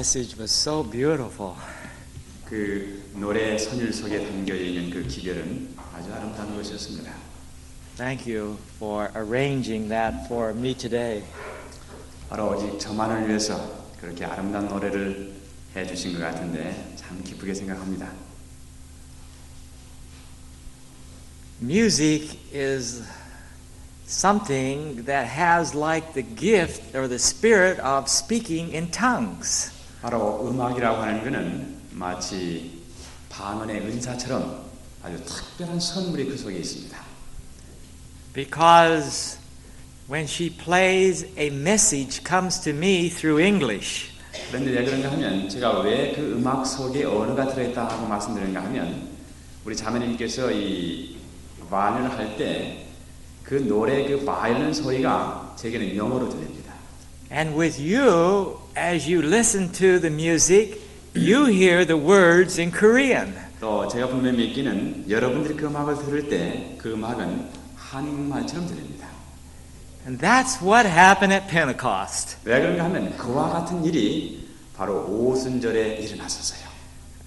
message was so beautiful. 그 노래 선율 속에 담겨 있는 그 기별은 아주 아름다운 것이었습니다. Thank you for arranging that for me today. 바로 오직 저만을 위해서 그렇게 아름다운 노래를 해주신 것 같은데 참 기쁘게 생각합니다. Music is something that has like the gift or the spirit of speaking in tongues. 바로 음악이라고 하는 것은 마치 방언의 은사처럼 아주 특별한 선물이 그 속에 있습니다. Because when she plays, a message comes to me through English. 그런데 왜 그런가 하면 제가 왜 그 음악 속에 언어가 들어있다 하고 말씀드리는가 하면 우리 자매님께서 이 반연을 할 때 그 노래 그 바이올린 소리가 제게는 영어로 들립니다. And with you, as you listen to the music, you hear the words in Korean. 또 제가 분명히 믿기는 여러분들이 그 음악을 들을 때 그 음악은 한국말처럼 들립니다. And that's what happened at Pentecost. 왜 그런가 하면 그와 같은 일이 바로 오순절에 일어났었어요.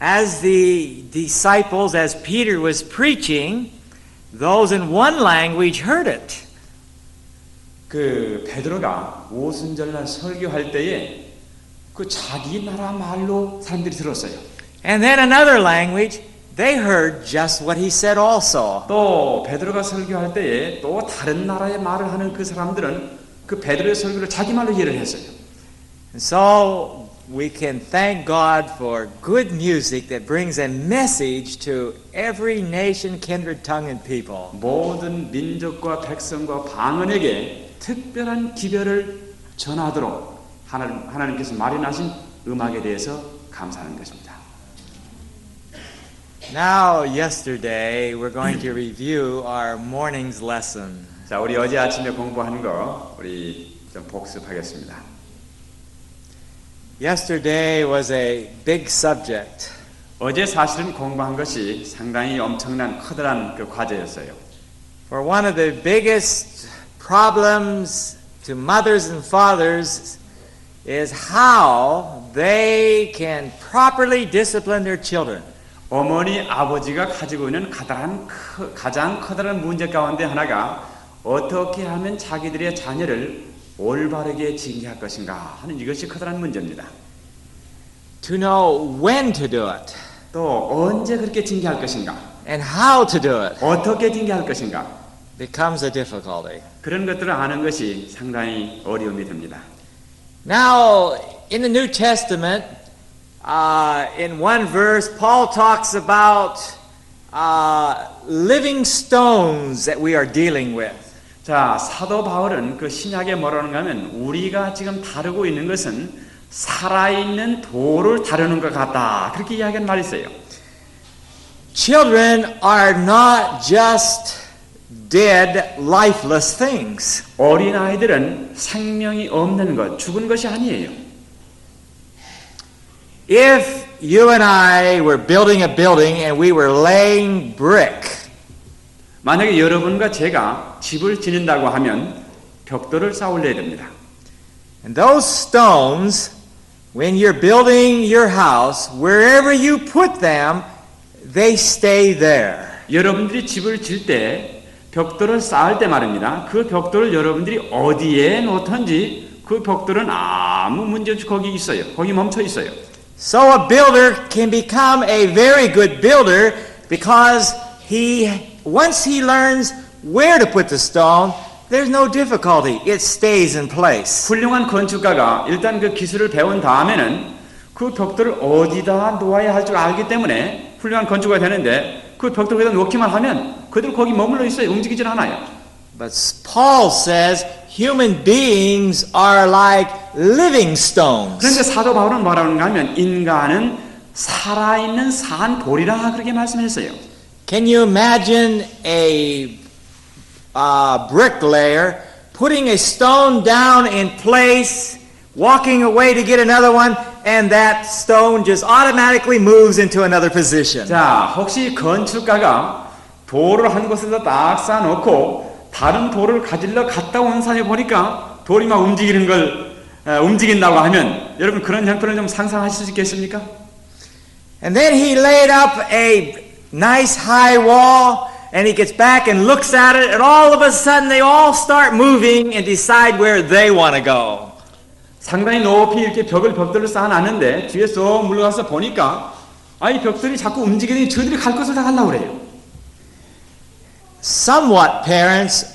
As the disciples, as Peter was preaching, those in one language heard it. 그 베드로가 오순절날 설교할 때에 그 자기 나라 말로 사람들이 들었어요. And then another language, they heard just what he said also. 또 베드로가 설교할 때에 또 다른 나라의 말을 하는 그 사람들은 그 베드로의 설교를 자기 말로 이해를 했어요. And so we can thank God for good music that brings a message to every nation, kindred, tongue, and people. 모든 민족과 백성과 방언에게 특별한 기별을 전하도록 하나님께서 마련하신 음악에 대해서 감사하는 것입니다. Now, yesterday, we're going to review our morning's lesson. 자, 우리 어제 아침에 공부한 거 우리 좀 복습하겠습니다. Yesterday was a big subject. 어제 사실은 공부한 것이 상당히 엄청난 커다란 그 과제였어요. For one of the biggest problems to mothers and fathers is how they can properly discipline their children. 어머니, 아버지가 가지고 있는 가장 커다란 문제 가운데 하나가 어떻게 하면 자기들의 자녀를 올바르게 징계할 것인가 하는 이것이 커다란 문제입니다. To know when to do it 또 언제 그렇게 징계할 것인가, and how to do it 어떻게 징계할 것인가, becomes a difficulty. 그런 것들을 아는 것이 상당히 어려움이 됩니다. Now, in the New Testament, in one verse, Paul talks about living stones that we are dealing with. 자, 사도 바울은 그 신약에 뭐라는가 하면 우리가 지금 다루고 있는 것은 살아있는 돌을 다루는 것 같다. 그렇게 이야기하는 말이 있어요. Children are not just dead, lifeless things. 어린아이들은 생명이 없는 것, 죽은 것이 아니에요. If you and I were building a building and we were laying brick, 만약에 여러분과 제가 집을 짓는다고 하면 벽돌을 쌓아 올려야 됩니다. and those stones, when you're building your house, wherever you put them, they stay there. 여러분들이 집을 질 때 벽돌을 쌓을 때 말입니다. 그 벽돌을 여러분들이 어디에 놓든지 그 벽돌은 아무 문제 없이 거기 있어요. 거기 멈춰 있어요. So a builder can become a very good builder because once he learns where to put the stone, there's no difficulty. It stays in place. 훌륭한 건축가가 일단 그 기술을 배운 다음에는 그 벽돌을 어디다 놓아야 할 줄 알기 때문에 훌륭한 건축가가 되는데 그 벽돌 거기다 놓기만 하면 그대로 거기 머물러 있어요. 움직이질 않아요. But Paul says human beings are like living stones. 그런데 사도 바울은 뭐라는가 하면 인간은 살아있는 산 돌이라 그렇게 말씀했어요. Can you imagine a bricklayer putting a stone down in place, walking away to get another one, and that stone just automatically moves into another position? 자, 혹시 건축가가 돌을 한 곳에서 딱 쌓아놓고 다른 돌을 가지러 갔다 온 사람이 보니까 돌이 막 움직이는 걸 움직인다고 하면 여러분 그런 형편을 좀 상상하실 수 있겠습니까? And then he laid up a nice high wall, and he gets back and looks at it, and all of a sudden they all start moving and decide where they want to go. 상당히 높이 이렇게 벽들을 쌓아놨는데 뒤에 쏙 물러가서 보니까 이 벽들이 자꾸 움직이더니 저들이 갈 곳을 다 가려고 그래요. Somewhat, parents,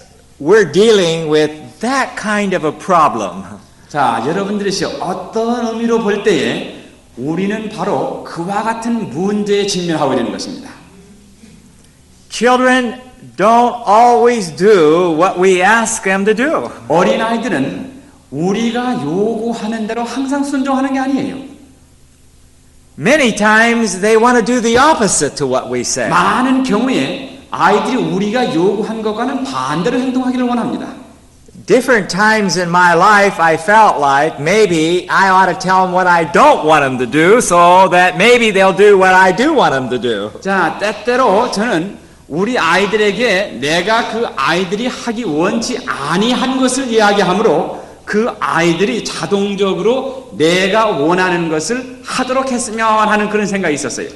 we're dealing with that kind of a problem. 자, 여러분들이 어떤 의미로 볼 때에 우리는 바로 그와 같은 문제에 직면하고 있는 것입니다. Children don't always do what we ask them to do. 어린아이들은 우리가 요구하는 대로 항상 순종하는 게 아니에요. Many times they want to do the opposite to what we say. 많은 경우에 아이들이 우리가 요구한 것과는 반대로 행동하기를 원합니다. Different times in my life I felt like maybe I ought to tell them what I don't want them to do so that maybe they'll do what I do want them to do. 자, 때때로 저는 우리 아이들에게 내가 그 아이들이 하기 원치 아니한 것을 이야기하므로 그 아이들이 자동적으로 내가 원하는 것을 하도록 했으면 하는 그런 생각이 있었어요.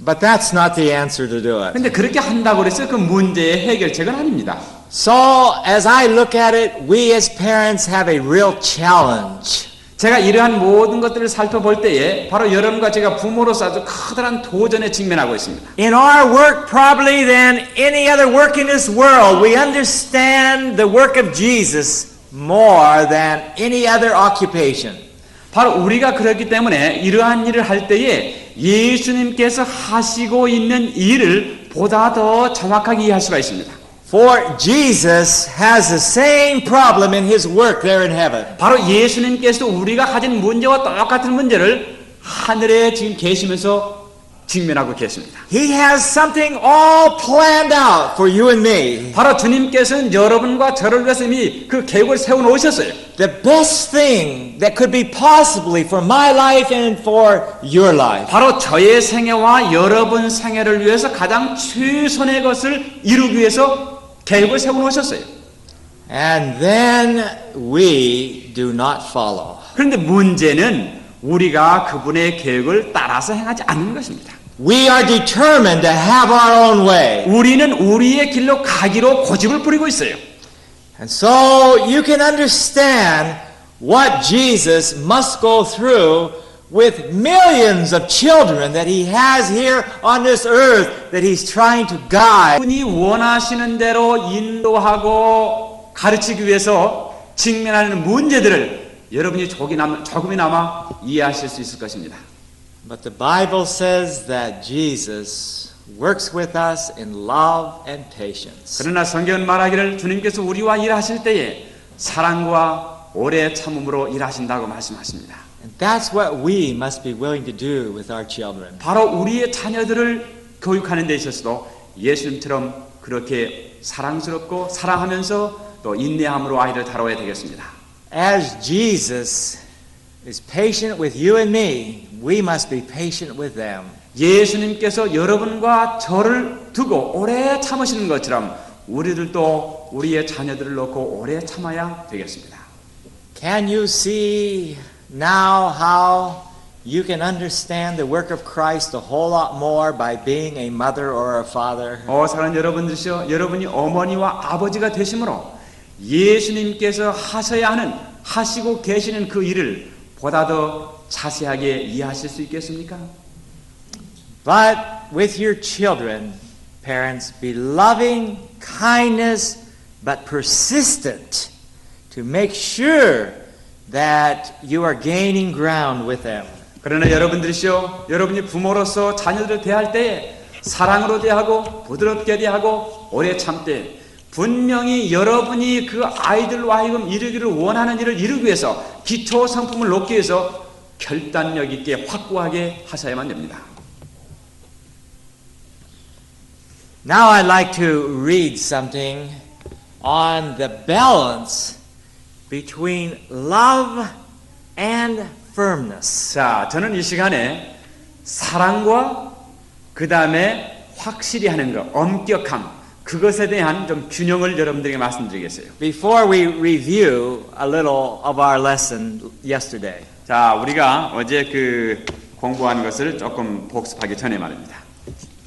But that's not the answer to do it. 근데 그렇게 한다고 해서 그 문제의 해결책은 아닙니다. So as I look at it, we as parents have a real challenge. 제가 이러한 모든 것들을 살펴볼 때에 바로 여러분과 제가 부모로서 아주 커다란 도전에 직면하고 있습니다. In our work, probably than any other work in this world, we understand the work of Jesus more than any other occupation. 바로 우리가 그렇기 때문에 이러한 일을 할 때에 예수님께서 하시고 있는 일을 보다 더 정확하게 이해할 수가 있습니다. For Jesus has the same problem in his work there in heaven. 바로 예수님께서도 우리가 가진 문제와 똑같은 문제를 하늘에 지금 계시면서 직면하고 계십니다. He has something all planned out for you and me. 바로 주님께서는 여러분과 저를 위해서 이미 그 계획을 세워놓으셨어요. The best thing that could be possibly for my life and for your life. 바로 저의 생애와 여러분 생애를 위해서 가장 최선의 것을 이루기 위해서 계획을 세워놓으셨어요. And then we do not follow. 그런데 문제는 우리가 그분의 계획을 따라서 행하지 않는 것입니다. We are determined to have our own way. 우리는 우리의 길로 가기로 고집을 부리고 있어요. And so you can understand what Jesus must go through with millions of children that he has here on this earth that he's trying to guide. 그분이 원하시는 대로 인도하고 가르치기 위해서 직면하는 문제들을 여러분이 조금이나마 이해하실 수 있을 것입니다. But the Bible says that Jesus works with us in love and patience. 그러나 성경은 말하기를 주님께서 우리와 일하실 때에 사랑과 오래 참음으로 일하신다고 말씀하십니다. And that's what we must be willing to do with our children. 바로 우리의 자녀들을 교육하는 데 있어서도 예수님처럼 그렇게 사랑스럽고 사랑하면서 또 인내함으로 아이를 다뤄야 되겠습니다. As Jesus is patient with you and me, we must be patient with them. 예수님께서 여러분과 저를 두고 오래 참으시는 것처럼 우리들도 우리의 자녀들을 놓고 오래 참아야 되겠습니다. Can you see now how you can understand the work of Christ a whole lot more by being a mother or a father? 사랑하는 여러분들이시여, 여러분이 어머니와 아버지가 되심으로 예수님께서 하시고 계시는 그 일을 보다 더 자세하게 이해하실 수 있겠습니까? But with your children, parents, be loving, kindness, but persistent to make sure that you are gaining ground with them. 그러나 여러분들이시여, 여러분이 부모로서 자녀들을 대할 때에 사랑으로 대하고 부드럽게 대하고 오래 참되 분명히 여러분이 그 아이들과 하여금 이루기를 원하는 일을 이루기 위해서 기초 상품을 놓기 위해서 결단력 있게 확고하게 하셔야만 됩니다. Now I'd like to read something on the balance between love and firmness. 자, 저는 이 시간에 사랑과 그 다음에 확실히 하는 것, 엄격함, 그것에 대한 좀 균형을 여러분들에게 말씀드리겠어요. Before we review a little of our lesson yesterday, 자, 우리가 어제 그 공부한 것을 조금 복습하기 전에 말입니다.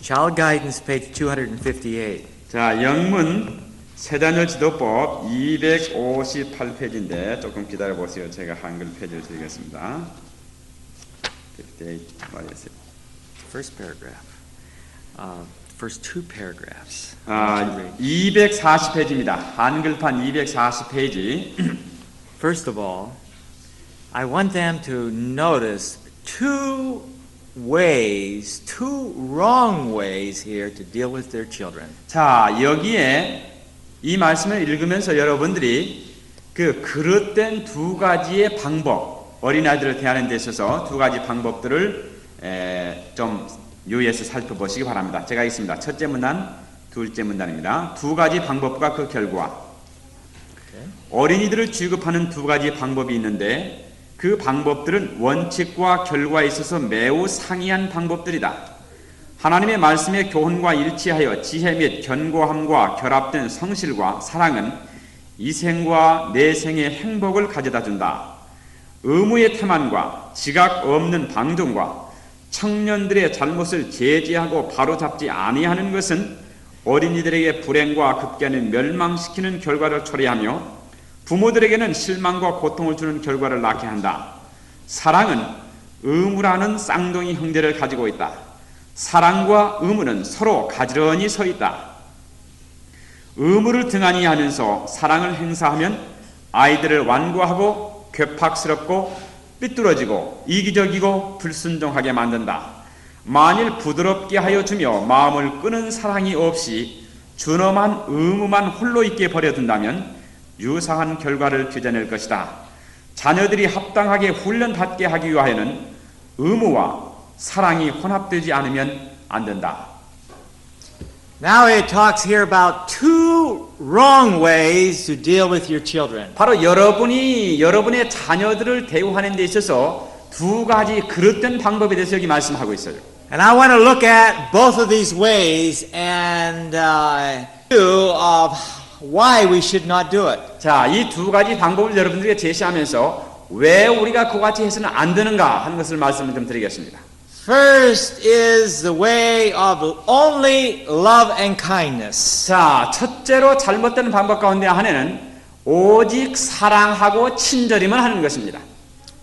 Child Guidance, page 258. 자, 영문 세자녀 지도법 258페이지인데 조금 기다려 보세요. 제가 한글 페이지를 드리겠습니다. 58 말이었어요. First paragraph. First two paragraphs. 240페이지입니다. 한글판 240페이지. First of all, I want them to notice two wrong ways here to deal with their children. 자, 여기에 이 말씀을 읽으면서 여러분들이 그 그릇된 두 가지의 방법, 어린아이들을 대하는 데 있어서 두 가지 방법들을 좀 유의해서 살펴보시기 바랍니다. 제가 있습니다. 첫째 문단, 둘째 문단입니다. 두 가지 방법과 그 결과. 어린이들을 취급하는 두 가지 방법이 있는데 그 방법들은 원칙과 결과에 있어서 매우 상이한 방법들이다. 하나님의 말씀의 교훈과 일치하여 지혜 및 견고함과 결합된 성실과 사랑은 이생과 내생의 행복을 가져다 준다. 의무의 태만과 지각 없는 방종과 청년들의 잘못을 제지하고 바로잡지 아니하는 것은 어린이들에게 불행과 급기야는 멸망시키는 결과를 초래하며 부모들에게는 실망과 고통을 주는 결과를 낳게 한다. 사랑은 의무라는 쌍둥이 형제를 가지고 있다. 사랑과 의무는 서로 가지런히 서 있다. 의무를 등한히 하면서 사랑을 행사하면 아이들을 완고하고 괴팍스럽고 삐뚤어지고 이기적이고 불순종하게 만든다. 만일 부드럽게 하여 주며 마음을 끄는 사랑이 없이 준엄한 의무만 홀로 있게 버려둔다면 유사한 결과를 빚어낼 것이다. 자녀들이 합당하게 훈련받게 하기 위하여는 의무와 사랑이 혼합되지 않으면 안 된다. Now it talks here about two wrong ways to deal with your children. 바로 여러분이 여러분의 자녀들을 대우하는 데 있어서 두 가지 그릇된 방법에 대해서 여기 말씀하고 있어요. And I want to look at both of these ways and view of why we should not do it. 자, 이 두 가지 방법을 여러분들에게 제시하면서 왜 우리가 그같이 해서는 안 되는가 하는 것을 말씀을 좀 드리겠습니다. First is the way of only love and kindness. 자, 첫째로 잘못된 방법 가운데 하나는 오직 사랑하고 친절히만 하는 것입니다.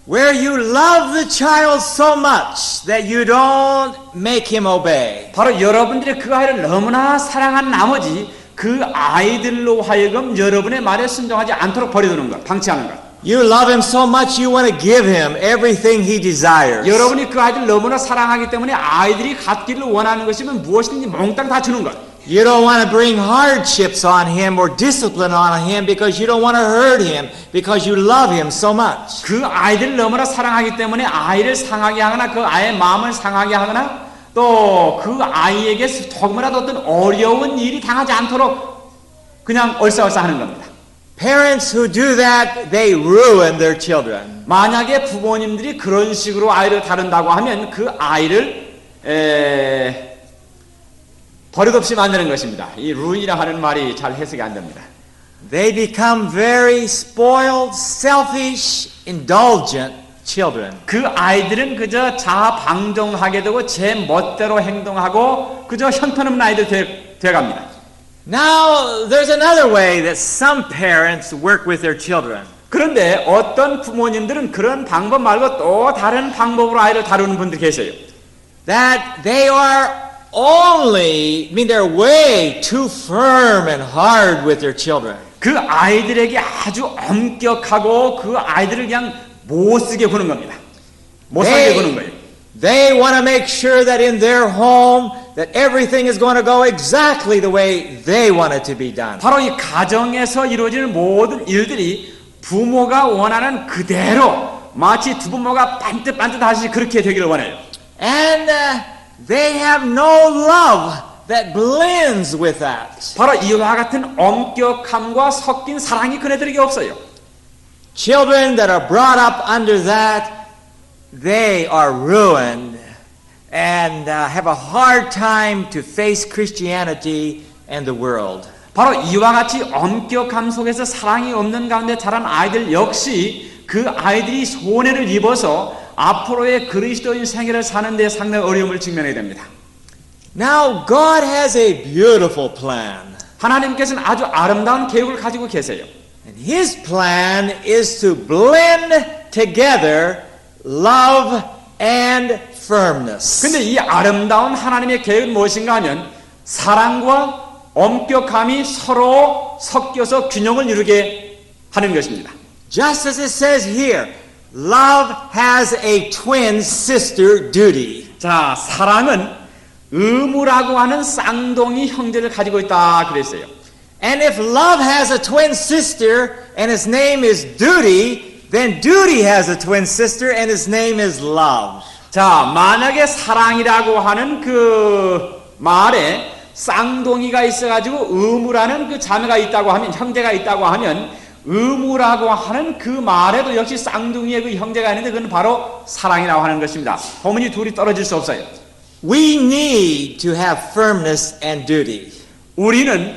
Where you love the child so much that you don't make him obey. 바로 여러분들이 그 아이를 너무나 사랑한 나머지 그 아이들로 하여금 여러분의 말에 순종하지 않도록 버려두는 것, 방치하는 것. You love him so much you want to give him everything he desires. 여러분이 그 아이들 너무나 사랑하기 때문에 아이들이 갖기를 원하는 것이면 무엇이든지 몽땅 다 주는 것. You don't want to bring hardships on him or discipline on him because you don't want to hurt him because you love him so much. 그 아이들을 너무나 사랑하기 때문에 아이를 상하게 하거나 그 아이의 마음을 상하게 하거나 또 그 아이에게 조금이라도 어떤 어려운 일이 당하지 않도록 그냥 얼싸얼싸 하는 겁니다. Parents who do that, they ruin their children. 만약에 부모님들이 그런 식으로 아이를 다룬다고 하면 그 아이를 버릇없이 만드는 것입니다. 이 ruin이라 하는 말이 잘 해석이 안 됩니다. They become very spoiled, selfish, indulgent children. 그 아이들은 그저 자방종하게 되고 제 멋대로 행동하고 그저 형편없는 아이들 되어갑니다. Now, there's another way that some parents work with their children. 그런데 어떤 부모님들은 그런 방법 말고 또 다른 방법으로 아이를 다루는 분들이 계세요. That they are they're way too firm and hard with their children. 그 아이들에게 아주 엄격하고 그 아이들을 그냥 못 쓰게 구는 겁니다. 못 살게 구는 거예요. They want to make sure that in their home that everything is going to go exactly the way they want it to be done. 바로 이 가정에서 이루어지는 모든 일들이 부모가 원하는 그대로 마치 두 부모가 반듯반듯하시 그렇게 되기를 원해요. And they have no love that blends with that. 바로 이와 같은 엄격함과 섞인 사랑이 그네들에게 없어요. Children that are brought up under that, they are ruined and have a hard time to face Christianity and the world. 바로 이와 같이 엄격함 속에서 사랑이 없는 가운데 자란 아이들 역시 그 아이들이 손해를 입어서 앞으로의 그리스도인 생애를 사는 데 상당히 어려움을 직면하게 됩니다. Now God has a beautiful plan. 하나님께서는 아주 아름다운 계획을 가지고 계세요. And His plan is to blend together love and firmness. 근데 이 아름다운 하나님의 계획은 무엇인가 하면 사랑과 엄격함이 서로 섞여서 균형을 이루게 하는 것입니다. Just as it says here, love has a twin sister duty. 자, 사랑은 의무라고 하는 쌍둥이 형제를 가지고 있다 그랬어요. And if love has a twin sister and its name is duty, then duty has a twin sister and its name is love. 자, 만약에 사랑이라고 하는 그 말에 쌍둥이가 있어가지고 의무라는 그 자매가 있다고 하면, 형제가 있다고 하면 의무라고 하는 그 말에도 역시 쌍둥이의 그 형제가 있는데 그건 바로 사랑이라고 하는 것입니다. 어머니 둘이 떨어질 수 없어요. We need to have firmness and duty. 우리는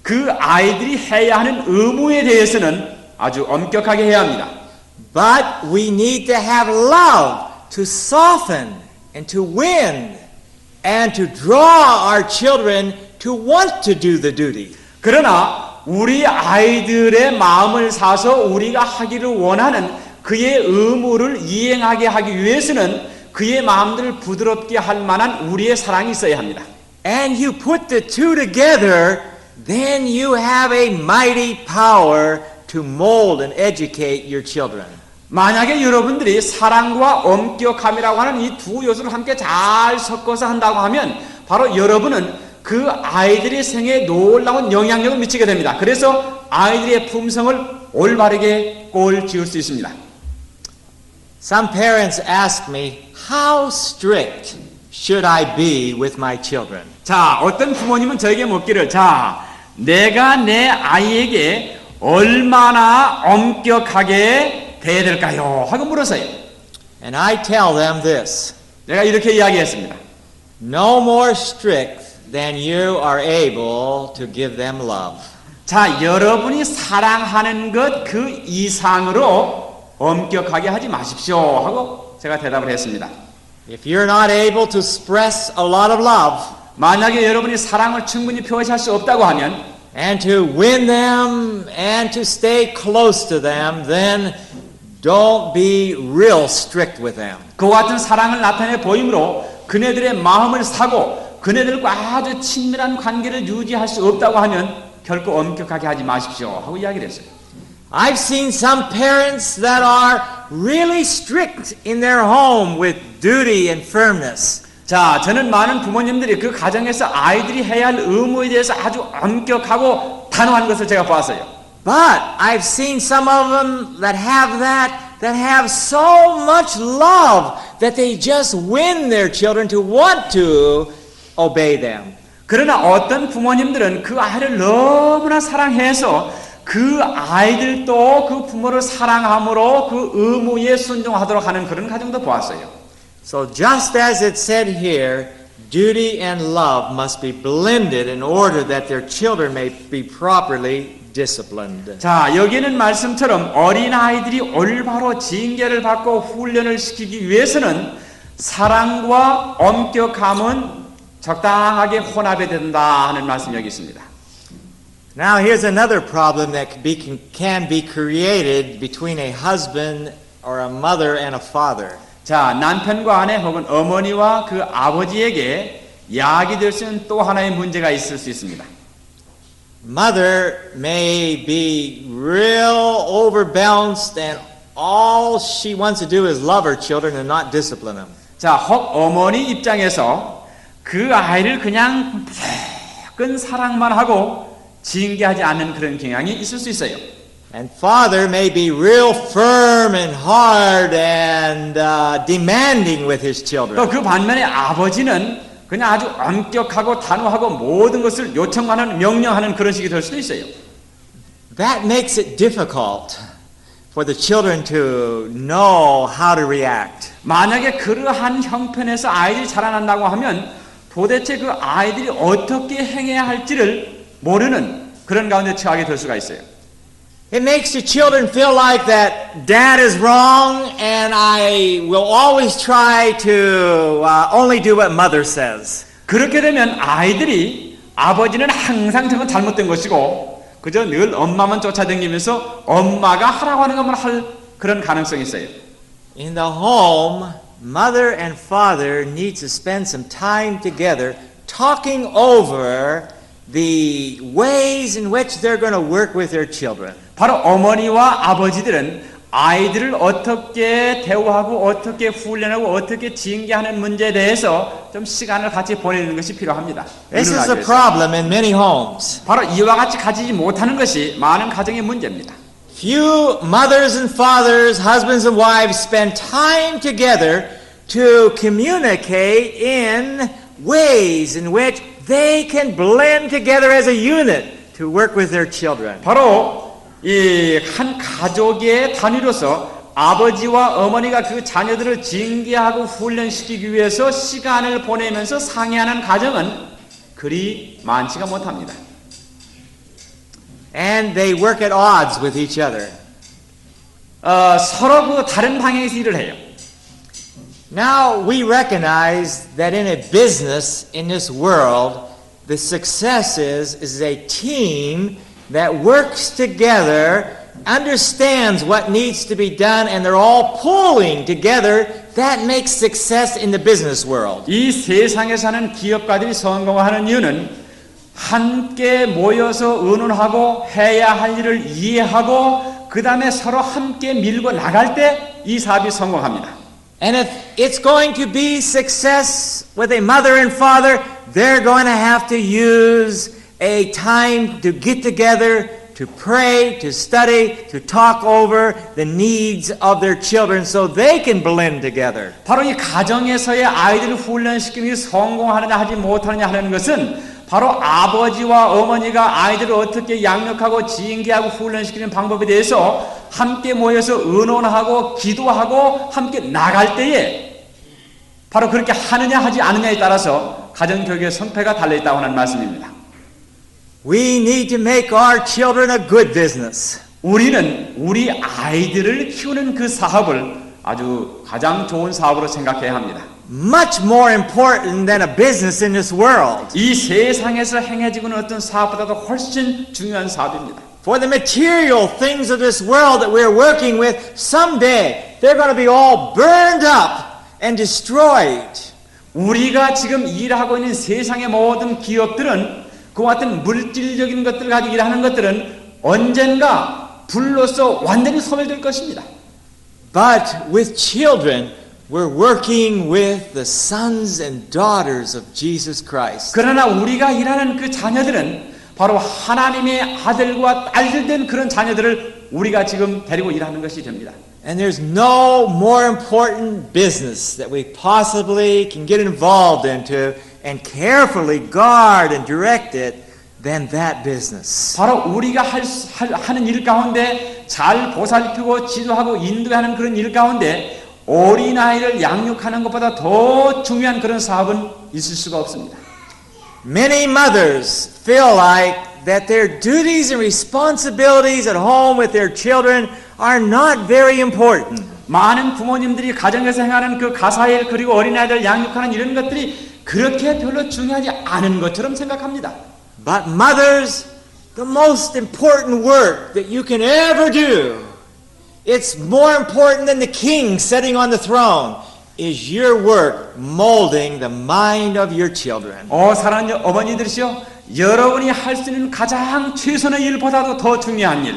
그 아이들이 해야 하는 의무에 대해서는 아주 엄격하게 해야 합니다. But we need to have love to soften and to win and to draw our children to want to do the duty. 그러나 우리 아이들의 마음을 사서 우리가 하기를 원하는 그의 의무를 이행하게 하기 위해서는 그의 마음들을 부드럽게 할 만한 우리의 사랑이 있어야 합니다. And you put the two together, then you have a mighty power to mold and educate your children. 만약에 여러분들이 사랑과 엄격함이라고 하는 이 두 요소를 함께 잘 섞어서 한다고 하면 바로 여러분은 그 아이들의 생애에 놀라운 영향력을 미치게 됩니다. 그래서 아이들의 품성을 올바르게 꼴 지을 수 있습니다. Some parents ask me, how strict should I be with my children? 자, 어떤 부모님은 저에게 묻기를, 자, 내가 내 아이에게 얼마나 엄격하게 대해야 될까요? 하고 물었어요. And I tell them this, 내가 이렇게 이야기했습니다. no more strict than you are able to give them love. 자, 여러분이 사랑하는 것 그 이상으로 엄격하게 하지 마십시오 하고 제가 대답을 했습니다. If you're not able to express a lot of love 만약에 여러분이 사랑을 충분히 표시할 수 없다고 하면 and to win them and to stay close to them, then don't be real strict with them. 그와 같은 사랑을 나타내 보임으로 그네들의 마음을 사고 그네들과 아주 친밀한 관계를 유지할 수 없다고 하면 결코 엄격하게 하지 마십시오 하고 이야기를 했어요. I've seen some parents that are really strict in their home with duty and firmness. 자, 저는 많은 부모님들이 그 가정에서 아이들이 해야 할 의무에 대해서 아주 엄격하고 단호한 것을 제가 봤어요. But I've seen some of them that have so much love that they just win their children to want to obey them. 그러나 어떤 부모님들은 그 아이를 너무나 사랑해서 그 아이들도 그 부모를 사랑함으로 그 의무에 순종하도록 하는 그런 가정도 보았어요. So just as it said here, duty and love must be blended in order that their children may be properly disciplined. 자, 여기는 말씀처럼 어린아이들이 올바로 징계를 받고 훈련을 시키기 위해서는 사랑과 엄격함은 적당하게 혼합이 된다 하는 말씀이 여기 있습니다. Now here's another problem that can be created between a husband or a mother and a father. 자, 남편과 아내 혹은 어머니와 그 아버지에게 야기될 수 있는 또 하나의 문제가 있을 수 있습니다. Mother may be real overbalanced and all she wants to do is love her children and not discipline them. 자, 혹 어머니 입장에서 그 아이를 그냥 무조건 사랑만 하고 징계하지 않는 그런 경향이 있을 수 있어요. And father may be real firm and hard and demanding with his children. 또 그 반면에 아버지는 그냥 아주 엄격하고 단호하고 모든 것을 요청하는 명령하는 그런 식이 될 수도 있어요. That makes it difficult for the children to know how to react. 만약에 그러한 형편에서 아이들이 자라난다고 하면 도대체 그 아이들이 어떻게 행해야 할지를 모르는 그런 가운데 처하게 될 수가 있어요. It makes the children feel like that dad is wrong and I will always try to only do what mother says. 그렇게 되면 아이들이 아버지는 항상 저건 잘못된 것이고 그저 늘 엄마만 쫓아다니면서 엄마가 하라고 하는 것만 할 그런 가능성이 있어요. In the home, mother and father need to spend some time together talking over the ways in which they're going to work with their children. 바로 어머니와 아버지들은 아이들을 어떻게 대우하고 어떻게 훈련하고 어떻게 징계하는 문제에 대해서 좀 시간을 같이 보내는 것이 필요합니다. This is a problem in many homes. 바로 이와 같이 가지지 못하는 것이 많은 가정의 문제입니다. Few mothers and fathers, husbands and wives spend time together to communicate in ways in which they can blend together as a unit to work with their children. 바로 이 한 가족의 단위로서 아버지와 어머니가 그 자녀들을 징계하고 훈련시키기 위해서 시간을 보내면서 상의하는 가정은 그리 많지가 못합니다. And they work at odds with each other. 서로 그 다른 방향에서 일을 해요. Now we recognize that in a business in this world, the success is a team that works together, understands what needs to be done, and they're all pulling together. That makes success in the business world. 이 세상에 사는 기업가들이 성공하는 이유는 함께 모여서 의논하고 해야 할 일을 이해하고 그 다음에 서로 함께 밀고 나갈 때 이 사업이 성공합니다. And if it's going to be success with a mother and father, they're going to have to use a time to get together, to pray, to study, to talk over the needs of their children so they can blend together. 바로 이 가정에서의 아이들을 훈련시키는 게 성공하느냐 하지 못하느냐 하는 것은 바로 아버지와 어머니가 아이들을 어떻게 양육하고 징계하고 훈련시키는 방법에 대해서 함께 모여서 의논하고 기도하고 함께 나갈 때에 바로 그렇게 하느냐 하지 않느냐에 따라서 가정교육의 성패가 달려있다고 하는 말씀입니다. We need to make our children a good business. 우리는 우리 아이들을 키우는 그 사업을 아주 가장 좋은 사업으로 생각해야 합니다. Much more important than a business in this world. 이 세상에서 행해지고 있는 어떤 사업보다도 훨씬 중요한 사업입니다. For the material things of this world that we're working with, someday they're going to be all burned up and destroyed. 우리가 지금 일하고 있는 세상의 모든 기업들은 그와 같은 물질적인 것들을 가지고 일하는 것들은 언젠가 불로서 완전히 소멸될 것입니다. But with children, we're working with the sons and daughters of Jesus Christ. 그러나 우리가 일하는 그 자녀들은 바로 하나님의 아들과 딸들 된 그런 자녀들을 우리가 지금 데리고 일하는 것이 됩니다. And there's no more important business that we possibly can get involved into and carefully guard and direct it than that business. 바로 우리가 하는 일 가운데 잘 보살피고 지도하고 인도하는 그런 일 가운데 어린아이를 양육하는 것보다 더 중요한 그런 사업은 있을 수가 없습니다. Many mothers feel like that their duties and responsibilities at home with their children are not very important. 많은 부모님들이 가정에서 행하는 그 가사일 그리고 어린아이들 양육하는 이런 것들이 그렇게 별로 중요하지 않은 것처럼 생각합니다. But mothers, the most important work that you can ever do, it's more important than the king sitting on the throne, is your work molding the mind of your children. 사랑하는 어머니들이시여, 여러분이 할 수 있는 가장 최선의 일보다도 더 중요한 일,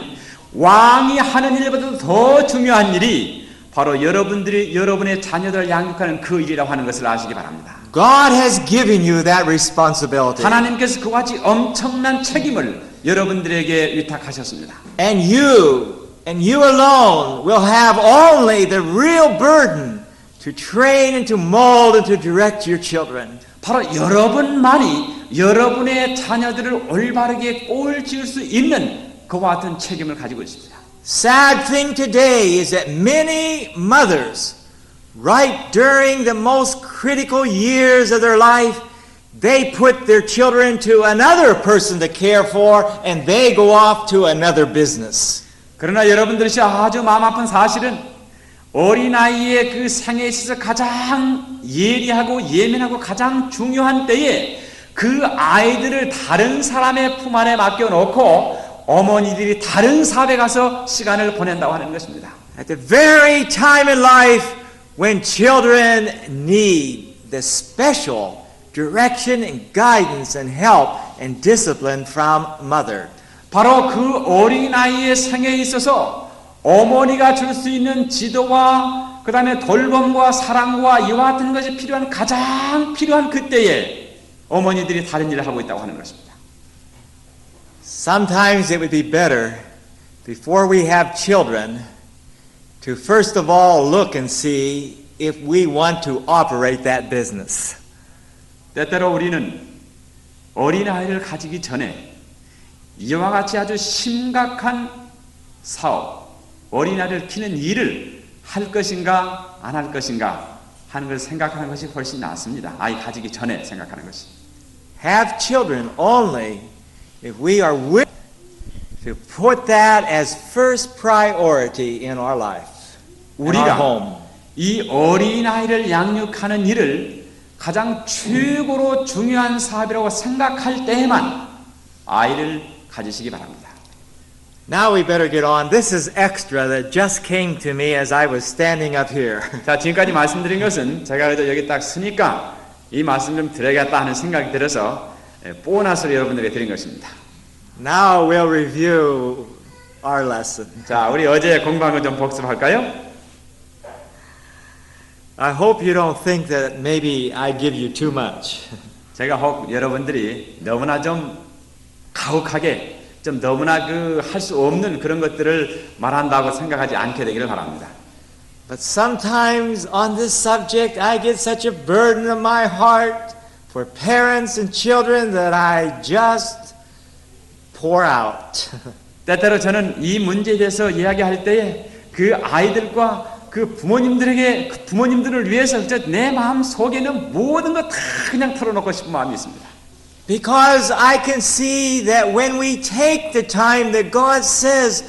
왕이 하는 일보다도 더 중요한 일이 바로 여러분들이 여러분의 자녀들을 양육하는 그 일이라고 하는 것을 아시기 바랍니다. God has given you that responsibility. 하나님께서 그와 같이 엄청난 책임을 여러분들에게 위탁하셨습니다. And you alone will have only the real burden to train and to mold and to direct your children. 바로 여러분만이 여러분의 자녀들을 올바르게 꼴 지을 수 있는 그와 같은 책임을 가지고 있습니다. Sad thing today is that many mothers, right during the most critical years of their life, they put their children to another person to care for, and they go off to another business. 그러나 여러분들이 아주 마음 아픈 사실은 어린아이의 그 생애에 있어서 가장 예리하고 예민하고 가장 중요한 때에 그 아이들을 다른 사람의 품 안에 맡겨놓고 어머니들이 다른 사업에 가서 시간을 보낸다고 하는 것입니다. At the very time in life when children need the special direction and guidance and help and discipline from mother. 바로 그 어린아이의 생애에 있어서 어머니가 줄 수 있는 지도와 그 다음에 돌봄과 사랑과 이와 같은 것이 필요한 가장 필요한 그때에 어머니들이 다른 일을 하고 있다고 하는 것입니다. Sometimes it would be better before we have children to first of all look and see if we want to operate that business. 때때로 우리는 어린아이를 가지기 전에 이와 같이 아주 심각한 사업, 어린아이를 키우는 일을 할 것인가 안 할 것인가 하는 것을 생각하는 것이 훨씬 낫습니다. 아이 가지기 전에 생각하는 것이. Have children only if we are willing to put that as first priority in our life, in our home. 우리가 이 어린아이를 양육하는 일을 가장 최고로 중요한 사업이라고 생각할 때에만 아이를 가지시기 바랍니다. Now we better get on. This is extra that just came to me as I was standing up here. 자, 지금까지 말씀드린 것은 제가 그래도 여기 딱 서니까 이 말씀 좀 드려야겠다 하는 생각이 들어서 보너스를 여러분들에게 드린 것입니다. Now we'll review our lesson. 자, 우리 어제 공부한 거 좀 복습할까요? I hope you don't think that maybe I give you too much. 제가 혹 여러분들이 너무나 좀 가혹하게 좀 너무나 그 할 수 없는 그런 것들을 말한다고 생각하지 않게 되기를 바랍니다. But sometimes on this subject I get such a burden on my heart for parents and children that I just pour out. 때때로 저는 이 문제에 대해서 이야기할 때에 그 아이들과 그 부모님들에게 그 부모님들을 위해서 내 마음 속에 있는 모든 것 다 그냥 털어놓고 싶은 마음이 있습니다. Because I can see that when we take the time that God says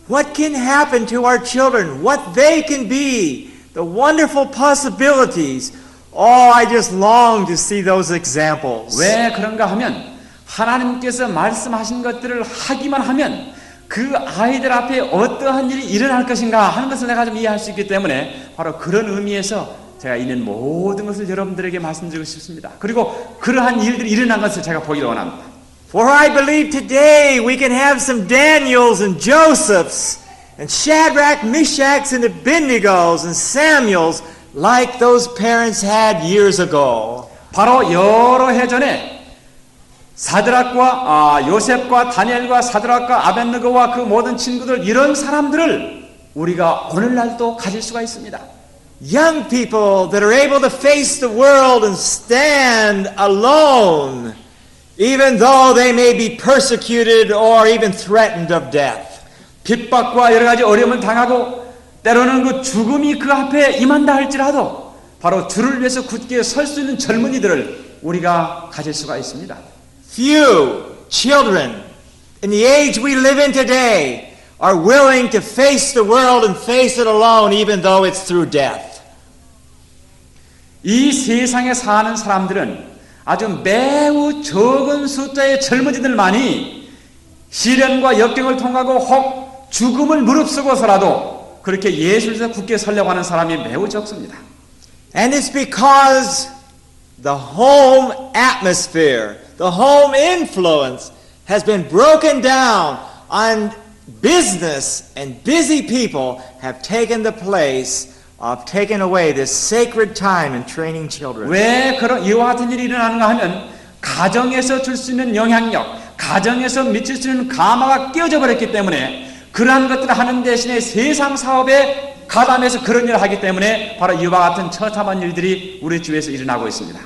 what can happen to our children, what they can be, the wonderful possibilities, oh, I just long to see those examples. 왜 그런가 하면 하나님께서 말씀하신 것들을 하기만 하면 그 아이들 앞에 어떠한 일이 일어날 것인가 하는 것을 내가 좀 이해할 수 있기 때문에 바로 그런 의미에서 제가 있는 모든 것을 여러분들에게 말씀드리고 싶습니다. 그리고 그러한 일들이 일어난 것을 제가 보기를 원합니다. For I believe today we can have some Daniels and Josephs and Shadrach, Meshachs and Abednegos and Samuels like those parents had years ago. 바로 여러 해 전에 사드락과 요셉과 다니엘과 사드락과 아벳느고와 그 모든 친구들 이런 사람들을 우리가 오늘날도 가질 수가 있습니다. Young people that are able to face the world and stand alone, even though they may be persecuted or even threatened of death. 핍박과 여러 가지 어려움을 당하고 때로는 그 죽음이 그 앞에 임한다 할지라도 바로 주를 위해서 굳게 설 수 있는 젊은이들을 우리가 가질 수가 있습니다. Few children in the age we live in today are willing to face the world and face it alone even though it's through death. 이 세상에 사는 사람들은 아주 매우 적은 숫자의 젊은이들만이 시련과 역경을 통하고 혹 죽음을 무릅쓰고서라도 그렇게 예수에서 굳게 서려고 하는 사람이 매우 적습니다. And it's because the home atmosphere, the home influence has been broken down and business and busy people have taken the place of taking away this sacred time in training children. 왜 그런 이와 같은 일이 일어나는가 하면 가정에서 줄 수 있는 영향력, 가정에서 미칠 수 있는 가마가 끼어져 버렸기 때문에 그러한 것들을 하는 대신에 세상 사업에 가담해서 그런 일을 하기 때문에 바로 이와 같은 처참한 일들이 우리 주위에서 일어나고 있습니다.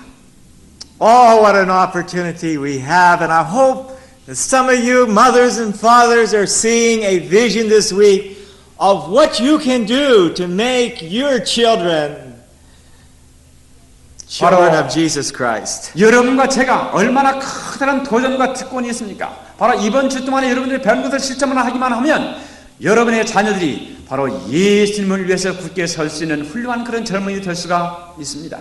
Oh, what an opportunity we have, and I hope that some of you mothers and fathers are seeing a vision this week of what you can do to make your children children 바로 of Jesus Christ. 여러분과 제가 얼마나 커다란 도전과 특권이 있습니까? 바로 이번 주 동안에 여러분들이 배운 것을 실천만 하기만 하면 여러분의 자녀들이 바로 예수님을 위해서 굳게 설 수 있는 훌륭한 그런 젊은이 될 수가 있습니다.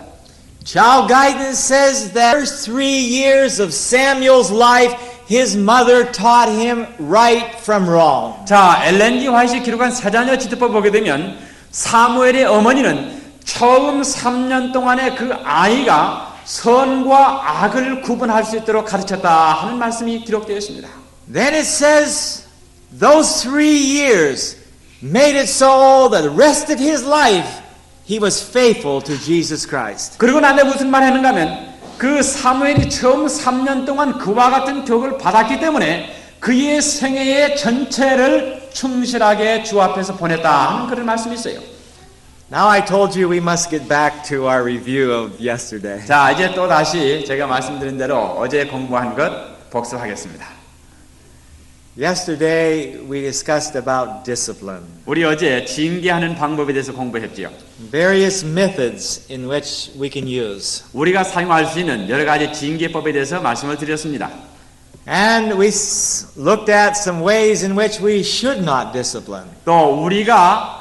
Child guidance says that the first 3 years of Samuel's life, his mother taught him right from wrong. 자, 엘렌 G. 화이트가 기록한 사자녀 지도법 보게 되면 사무엘의 어머니는 처음 3년 동안에 그 아이가 선과 악을 구분할 수 있도록 가르쳤다 하는 말씀이 기록되어 있습니다. Then it says those 3 years made it so that the rest of his life he was faithful to Jesus Christ. 그리고 나한테 무슨 말 했는가 하면 그 사무엘이 처음 3년 동안 그와 같은 교육을 받았기 때문에 그의 생애의 전체를 충실하게 주 앞에서 보냈다 하는 그런 말씀이 있어요. Now I told you we must get back to our review of yesterday. 자, 이제 또 다시 제가 말씀드린 대로 어제 공부한 것 복습하겠습니다. Yesterday we discussed about discipline, 우리 어제 징계하는 방법에 대해서 공부했지요. various methods in which we can use. 우리가 사용할 수 있는 여러 가지 징계법에 대해서 말씀을 드렸습니다. And we looked at some ways in which we should not discipline. 또 우리가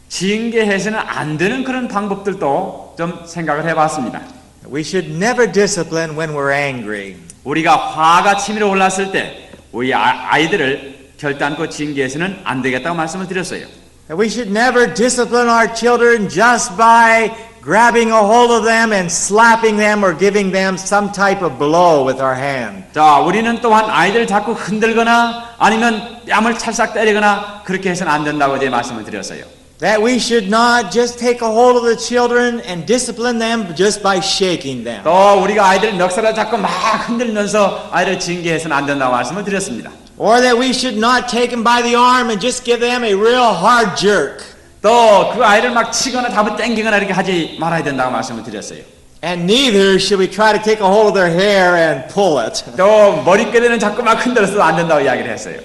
징계해서는 안 되는 그런 방법들도 좀 생각을 해봤습니다. We should never discipline when we're angry. 우리가 화가 치밀어 올랐을 때 우리 아이들을 결단코 징계해서는 안 되겠다고 말씀을 드렸어요. We should never discipline our children just by grabbing a hold of them and slapping them or giving them some type of blow with our hand. 자, 우리는 또한 아이들을 자꾸 흔들거나 아니면 뺨을 찰싹 때리거나 그렇게 해서는 안 된다고 제 말씀을 드렸어요. That we should not just take a hold of the children and discipline them just by shaking them. 또 우리가 아이들 멱살을 잡고 막 흔들면서 아이를 징계해서는 안 된다고 말씀을 드렸습니다. Or that we should not take them by the arm and just give them a real hard jerk. 또 그 아이를 막 치거나 잡아 당기거나 이렇게 하지 말아야 된다고 말씀을 드렸어요. And neither should we try to take a hold of their hair and pull it. 또 머리끄대는 자꾸 막 흔들어서도 안 된다고 이야기를 했어요.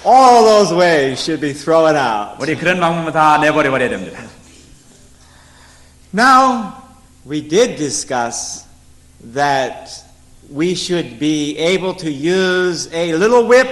All those ways should be thrown out. 우리 그런 방법은 다 내버려버려야 됩니다. Now, we did discuss that we should be able to use a little whip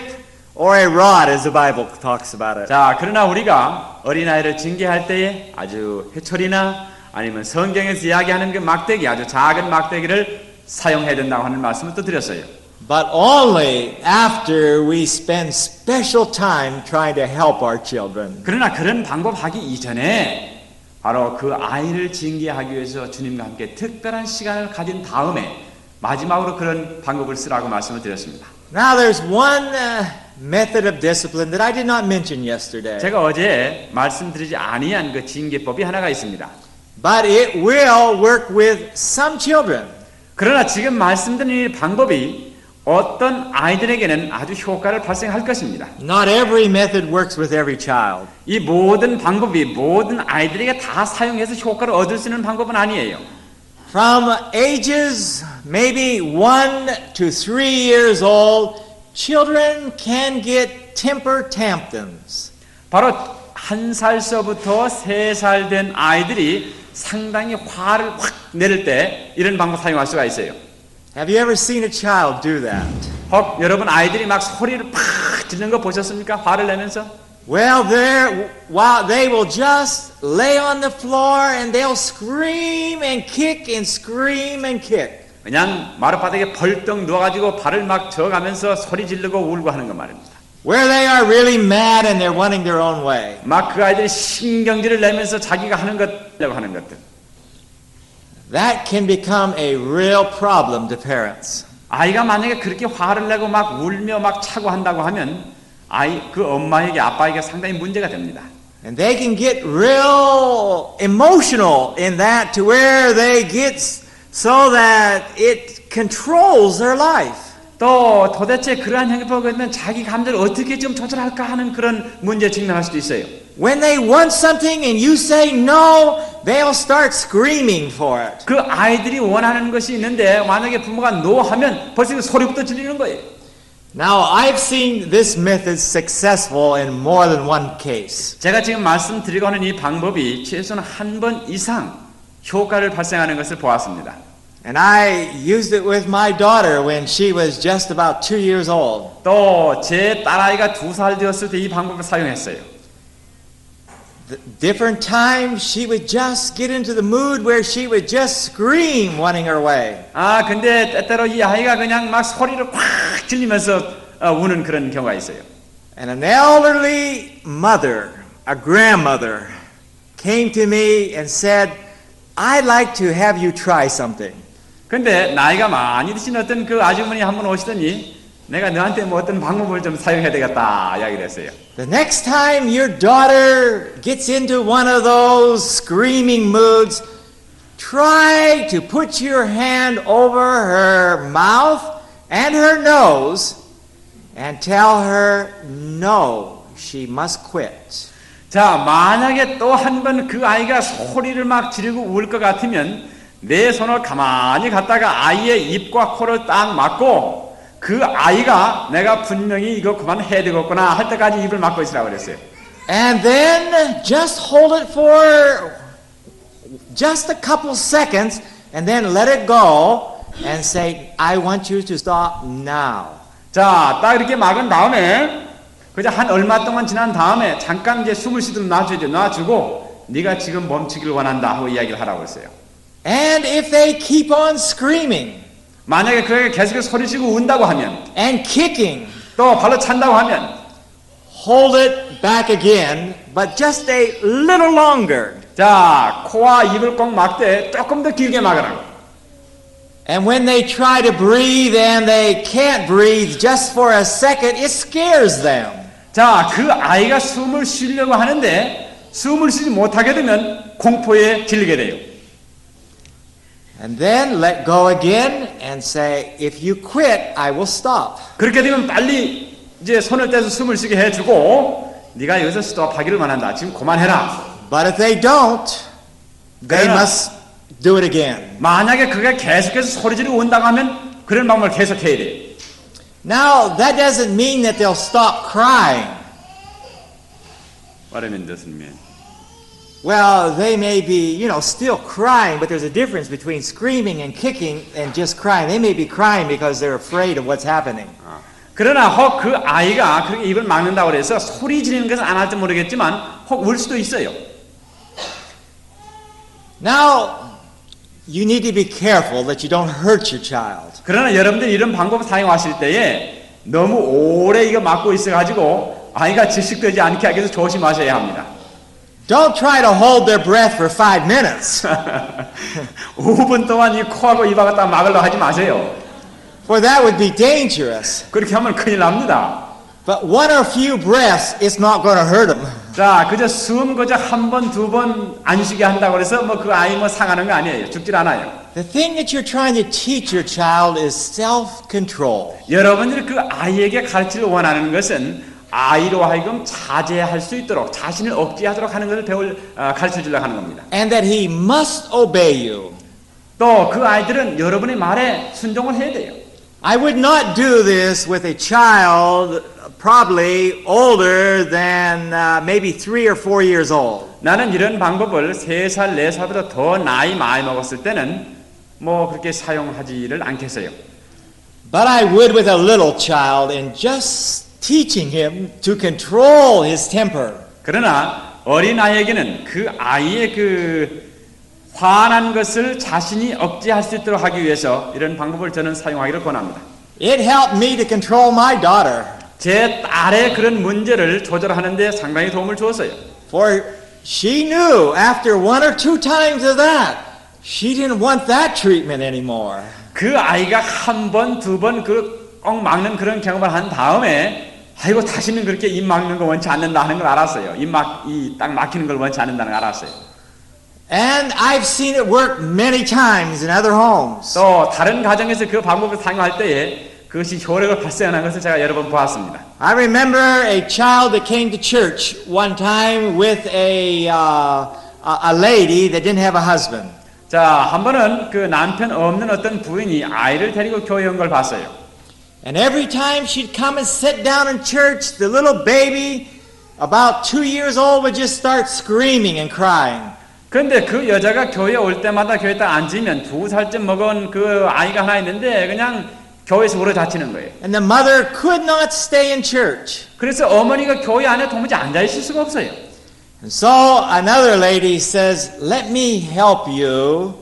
or a rod as the Bible talks about it. 자, 그러나 우리가 어린아이를 징계할 때에 아주 해초리나 아니면 성경에서 이야기하는 그 막대기, 아주 작은 막대기를 사용해야 된다고 하는 말씀을 또 드렸어요. But only after we spend special time trying to help our children. 그러나 그런 방법 하기 이전에 바로 그 아이를 징계하기 위해서 주님과 함께 특별한 시간을 가진 다음에 마지막으로 그런 방법을 쓰라고 말씀을 드렸습니다. Now there's one method of discipline that I did not mention yesterday. 제가 어제 말씀드리지 아니한 그 징계법이 하나가 있습니다. But it will work with some children. 그러나 지금 말씀드린 이 방법이 어떤 아이들에게는 아주 효과를 발생할 것입니다. Not every method works with every child. 이 모든 방법이 모든 아이들에게 다 사용해서 효과를 얻을 수 있는 방법은 아니에요. From ages maybe 1 to 3 years old, children can get temper tantrums. 바로 1살서부터 3살 된 아이들이 상당히 화를 확 내릴 때 이런 방법 사용할 수가 있어요. Have you ever seen a child do that? 혹 여러분 아이들이 막 소리를 팍 지르는 거 보셨습니까? 화를 내면서? Well, while they will just lay on the floor and they'll scream and kick and scream and kick. 그냥 마룻바닥에 벌떡 누워가지고 발을 막 저어가면서 소리 지르고 울고 하는 것 말입니다. Where they are really mad and they're wanting their own way. 막 그 아이들이 신경질을 내면서 자기가 하는 것이라고 하는 것들. That can become a real problem to parents. 아이가 만약에 그렇게 화를 내고 막 울며 막 차고 한다고 하면 그 엄마에게 아빠에게 상당히 문제가 됩니다. And they can get real emotional in that to where they get so that it controls their life. 또 도대체 그러한 행위법을 하면 자기 감정을 어떻게 좀 조절할까 하는 그런 문제에 직면할 수도 있어요. When they want something and you say no, they'll start screaming for it. 그 아이들이 원하는 것이 있는데 만약에 부모가 no 하면 벌써 소리부터 지르는 거예요. Now, I've seen this method successful in more than one case. 제가 지금 말씀드리고 하는 이 방법이 최소한 한 번 이상 효과를 발생하는 것을 보았습니다. And I used it with my daughter when she was just about 2 years old. 또 제 딸아이가 2살 되었을 때 이 방법을 사용했어요. Different times she would just get into the mood where she would just scream wanting her way. 근데 때때로 이 아이가 그냥 막 소리를 꽉 질리면서 우는 그런 경우가 있어요. And an elderly mother, a grandmother, came to me and said, I'd like to have you try something. 근데 나이가 많이 드신 어떤 그 아주머니 한 분 오시더니 내가 너한테 뭐 어떤 방법을 좀 사용해야 되겠다 이야기를 했어요. The next time your daughter gets into one of those screaming moods, try to put your hand over her mouth and her nose and tell her no, she must quit. 자, 만약에 또 한 번 그 아이가 소리를 막 지르고 울 것 같으면 내 손을 가만히 갖다가 아이의 입과 코를 딱 막고 그 아이가 내가 분명히 이거 그만해야 되겠구나 할 때까지 입을 막고 있으라고 그랬어요. And then just hold it for just a couple seconds and then let it go and say, I want you to stop now. 자, 딱 이렇게 막은 다음에 그저 한 얼마 동안 지난 다음에 잠깐 이제 숨을 쉬도록 놔주고 네가 지금 멈추기를 원한다 하고 이야기를 하라고 했어요. And if they keep on screaming 만약에 그에게 계속해서 소리치고 운다고 하면 and kicking, 또 발로 찬다고 하면 hold it back again, but just a little longer. 자, 코와 입을 꼭 막되 조금 더 길게 막으라고. And when they try to breathe and they can't breathe just for a second, it scares them. 자, 그 아이가 숨을 쉬려고 하는데 숨을 쉬지 못하게 되면 공포에 질리게 돼요. And then let go again and say, if you quit, I will stop. 그렇게 되면 빨리 이제 손을 떼서 숨을 쉬게 해주고 네가 여기서 스톱하기를 원한다. 지금 그만해라. But if they don't, they 그러나- must do it again. 만약에 그가 계속해서 소리 지르고 온다고 하면 그런 방법을 계속해야 돼요. Now, that doesn't mean that they'll stop crying. What doesn't mean? Well, they may be, still crying, but there's a difference between screaming and kicking and just crying. They may be crying because they're afraid of what's happening. 그러나 혹 그 아이가 그렇게 입을 막는다고 해서 소리 지르는 것은 안 할지 모르겠지만 혹 울 수도 있어요. Now, you need to be careful that you don't hurt your child. 그러나 여러분들 이런 방법을 사용하실 때에 너무 오래 이거 막고 있어가지고 아이가 질식되지 않게 하기 위해서 조심하셔야 합니다. Don't try to hold their breath for 5 minutes, 5분 동안 이 코하고 입하고 딱 막으려고 하지 마세요. for that would be dangerous. 그렇게 하면 큰일 납니다. But one or few breaths, it's not going to hurt them. 자, 그저 숨 그저 한 번, 두 번 안 쉬게 한다고 해서 뭐 그 아이 뭐 상하는 거 아니에요. 죽질 않아요. The thing that you're trying to teach your child is self-control. 여러분들이 그 아이에게 가르치려 원하는 것은 아이로 하여금 자제할 수 있도록 자신을 억제하도록 하는 것을 가르쳐 주려고 하는 겁니다. And that he must obey you. 또 그 아이들은 여러분의 말에 순종을 해야 돼요. I would not do this with a child probably older than maybe 3 or 4 years old. 나는 이런 방법을 3살, 4살보다 더 나이 많이 먹었을 때는 뭐 그렇게 사용하지를 않겠어요. But I would with a little child in just teaching him to control his temper. 그러나 어린아이에게는 그 아이의 그 화난 것을 자신이 억제할 수 있도록 하기 위해서 이런 방법을 저는 사용하기를 권합니다. It helped me to control my daughter. 제 딸의 그런 문제를 조절하는 데 상당히 도움을 주었어요. For she knew after 1 or 2 times of that, she didn't want that treatment anymore. 그 아이가 한 번, 두 번 그 꼭 막는 그런 경험을 한 다음에 아이고 다시는 그렇게 입 막는 거 원치 않는다 하는 걸 알았어요. 이 딱 막히는 걸 원치 않는다는 걸 알았어요. And I've seen it work many times in other homes. 또 다른 가정에서 그 방법을 사용할 때에 그것이 효력을 발생하는 것을 제가 여러 번 보았습니다. I remember a child that came to church one time with a lady that didn't have a husband. 자, 한 번은 그 남편 없는 어떤 부인이 아이를 데리고 교회에 온 걸 봤어요. And every time she'd come and sit down in church, the little baby, about 2 years old, would just start screaming and crying. 그런데 그 여자가 교회에 올 때마다 교회에 딱 앉으면 2살쯤 먹은 그 아이가 하나 있는데 그냥 교회에서 울어다치는 거예요. And the mother could not stay in church. 그래서 어머니가 교회 안에 도무지 앉아 있을 수가 없어요. And so another lady says, let me help you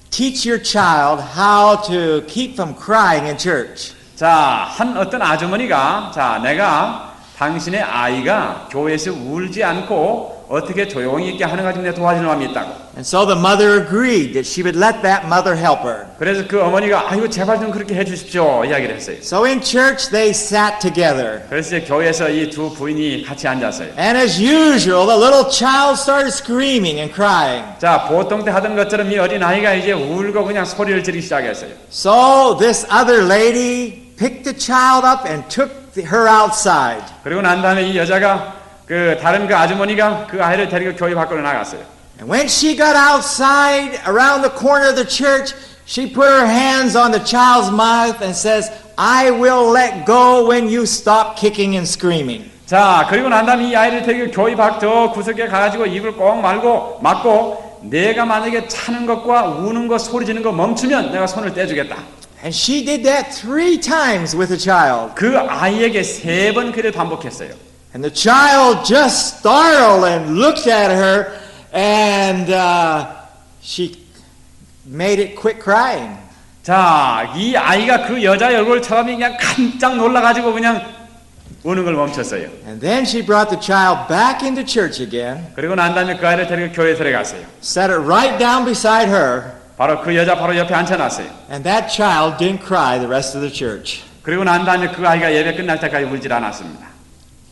teach your child how to keep from crying in church. 자, 어떤 아주머니가 내가 당신의 아이가 교회에서 울지 않고 어떻게 조용히 있게 하는 가지고 내가 도와주는 마음이 있다고. And so the mother agreed that she would let that mother help her. 그래서 그 어머니가 아이고 제발 좀 그렇게 해주십시오 이야기를 했어요. So in church they sat together. 그래서 이제 교회에서 이 두 부인이 같이 앉았어요. And as usual, the little child started screaming and crying. 자, 보통 때 하던 것처럼 이 어린 아이가 이제 울고 그냥 소리를 지르기 시작했어요. So this other lady picked the child up and took her outside. 그리고 난 다음에 이 여자가 다른 그 아주머니가 그 아이를 데리고 교회 밖으로 나갔어요. And when she got outside around the corner of the church, she put her hands on the child's mouth and says, I will let go when you stop kicking and screaming. 자, 그리고 난 다음에 이 아이를 데리고 교회 밖 저 구석에 가가지고 입을 꼭 막고 내가 만약에 차는 것과 우는 것 소리 지르는 거 멈추면 내가 손을 떼주겠다. And she did that 3 times with the child. 그 아이에게 3번 그를 반복했어요. And the child just startled and looked at her, and she made it quit crying. 자, 이 아이가 그 여자의 얼굴을 쳐다보니 그냥 깜짝 놀라가지고 그냥 우는 걸 멈췄어요. And then she brought the child back into church again, 그리고 난 다음에 그 아이를 데리고 교회에 들어갔어요. set it right down beside her, 바로 그 여자 바로 옆에 앉혀놨어요. and that child didn't cry the rest of the church. 그리고 난 다음에 그 아이가 예배 끝날 때까지 울질 않았습니다.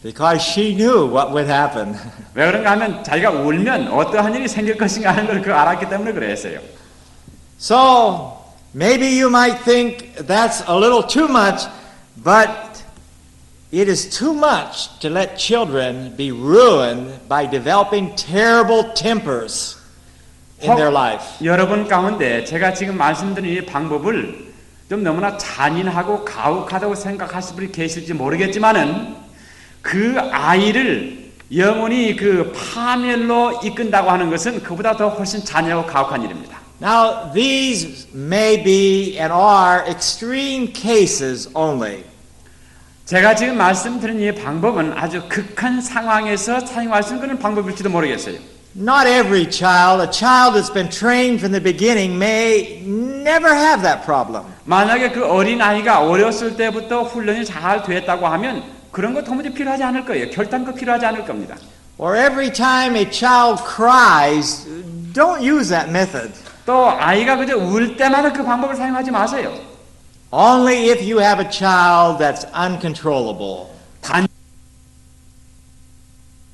Because she knew what would happen. 왜 그런가 하면 자기가 울면 어떠한 일이 생길 것인가 하는 걸 알았기 때문에 그랬어요. So, maybe you might think that's a little too much, but it is too much to let children be ruined by developing terrible tempers in their life. 여러분 가운데 제가 지금 말씀드린 이 방법을 좀 너무나 잔인하고 가혹하다고 생각하실 분이 계실지 모르겠지만은 그 아이를 영원히 그 파멸로 이끈다고 하는 것은 그보다 더 훨씬 잔인하고 가혹한 일입니다. Now, these may be and are extreme cases only. 제가 지금 말씀드린 이 방법은 아주 극한 상황에서 사용할 수 있는 방법일지도 모르겠어요. Not every child, a child that's been trained from the beginning may never have that problem. 만약에 그 어린 아이가 어렸을 때부터 훈련이 잘 됐다고 하면 그런 거 도무지 필요하지 않을 거예요. 결단코 필요하지 않을 겁니다. Or every time a child cries, don't use that method. 또 아이가 그저 울 때마다 그 방법을 사용하지 마세요. Only if you have a child that's uncontrollable. 단